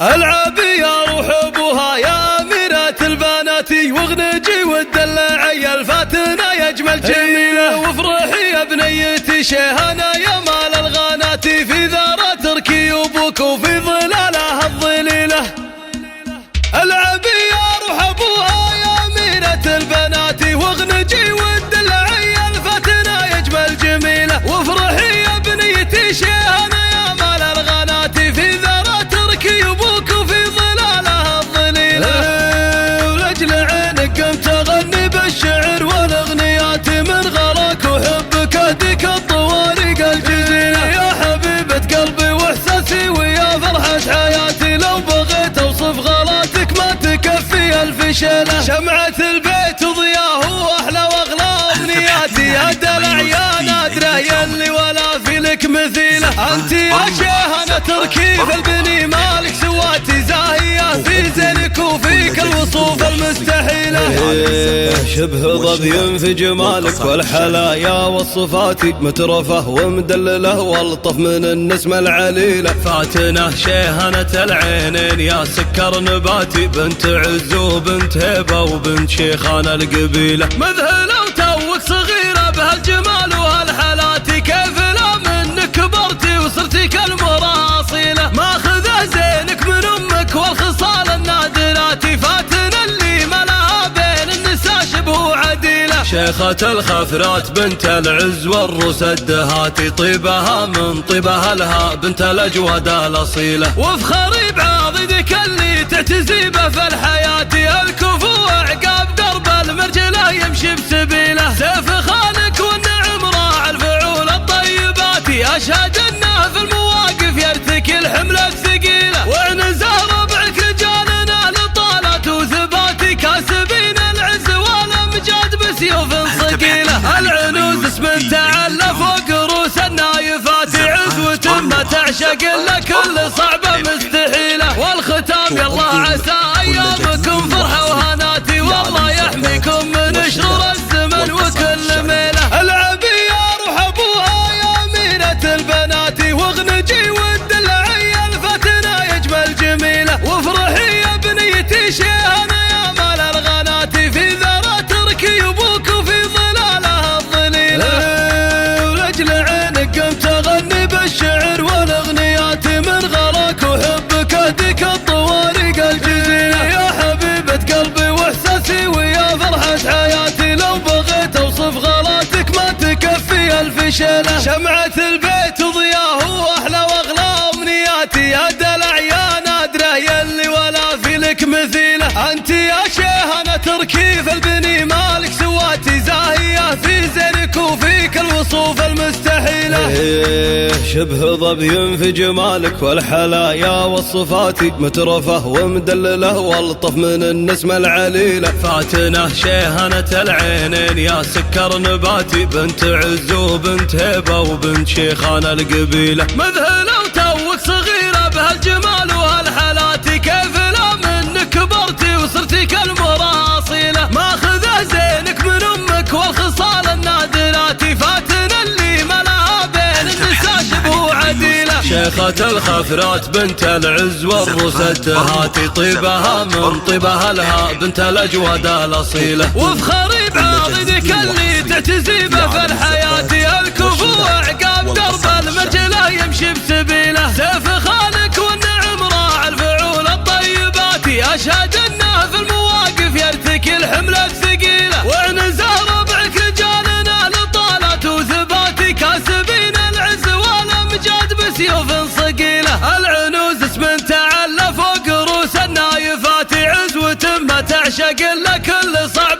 العب يا روح ابوها يا أميرة البنات، واغنجي والدلعي الفاتنة يا اجمل جميلة، وافرحي يا بنيتي شيهانة يا مال الغانات، في ذرة تركي ابوك وفي ظلالها الظليلة. العب يا روح ابوها يا أميرة البنات، واغنجي والدلعي الفاتنة يا اجمل جميلة، وافرحي يا بنيتي شيهانة يا مال الغانات، في ذرة تركي ابوك وفي ظلالها الظليلة. ولأجل عينك قمت اغني بالشعر والاغنيات، من غراك وحبك اهديك الطوارق الجزيلة، يا حبيبة قلبي واحساسي ويا فرحة حياتي، لو بغيت اوصف غلاتك ما تكفي الف شيلة. شمعة البيت وضياه واحلى واغلى امنياتي، يا دلع يا نادرة يلي ولا في لك مثيلة، انت يا شيهانة تركي في البني مالك سواتي، زاهية في زينك وفيك الوصوف المستحيلة. شبه ضبي في جمالك والحلايا والصفات، مترفه ومدلله والطف من النسمة العليلة، فاتنة شيهانة العينين يا سكر نباتي، بنت عز وبنت هيبة وبنت شيخان القبيلة، مذهلة وتوك صغيرة بهالجمال وهالحالات، كيف لا منك كبرتي وصرتي كالمرأة أصيلة، ماخذة زينك من أمك والخصال النادرات، فاتنة اللي ملاها بين النساء شبه عديلة، شيخة الخفرات بنت العز والروس الدهاتي، طيبها من طيبها لها بنت الأجود الأصيلة، وافخري بعضدك اللي تعتزي به في الحياة، الكفو عقاب درب المرجلة يمشي بسبيله، سيف خالك والنعم راعى الفعول الطيبات، أشهد انه في المواقف يرتكي الحملة الثقيلة، وعنزه ربعك رجالنا لطالت وثبات، كاسبين العز والامجاد بسيوف ثقيلة، العنوز اسم تعلى فوق رؤوس النايفات، عزوة ما تعشق الا كل صعبة مستحيلة، والختام يالله عسى ايامكم فرحة وهناتي، والله يحميكم من شرور الزمن وكل ميلة. العب يا روح ابوها يا أميرة البنات، واغنجي والدلعي الفتنة يا اجمل جميلة، وافرحي يا بنيتي شيهانة يا مال الغانات، في ذرة تركي ابوك وفي ظلالها الظليلة. ولأجل عينك قمت اغني بالشعر والاغنيات، من غراك وحبك اهديك الطوارق الجزيلة، يا حبيبة قلبي واحساسي ويا فرحة حياتي، لو بغيت اوصف غلاتك ما تكفي الف شيلة. شمعة البيت وضياه واحلى واغلى امنياتي، يا دلع يا نادرة يلي ولا في لك مثيلة، انت يا شيهانة تركي في البني مالك سواتي، زاهية في زينك وفيك الوصوف المستحيلة. شبه ضبي في جمالك والحلايا والصفات، مترفه ومدلله والطف من النسمة العليلة، فاتنة شيهانة العينين يا سكر نباتي، بنت عز وبنت هيبة وبنت شيخان القبيلة، مذهلة وتوك صغيرة بهالجمال وهالحالات، كيف لا منك كبرتي وصرتي كالمرأة أصيلة، ماخذة زينك من أمك والخصال النادرات، فاتنة اللي ملاها بين النساء شبه عديلة، شيخة الخفرات بنت العز والروس الدهاتي، طيبها من طيبها لها بنت الأجود الأصيلة، وافخري بعضدك اللي تعتزي به في الحياة، الكفو عقاب درب المرجلة يمشي بسبيله، سيف خالك والنعم راعى الفعول الطيبات، أشهد انه في المواقف يرتكي الحملة الثقيلة، وعنزه ربعك رجالنا لطالت وثبات، كاسبين العز والامجاد بسيوف ثقيلة، العنوز اسم تعلى فوق رؤوس النايفات، عزوة ما تعشق الا كل صعب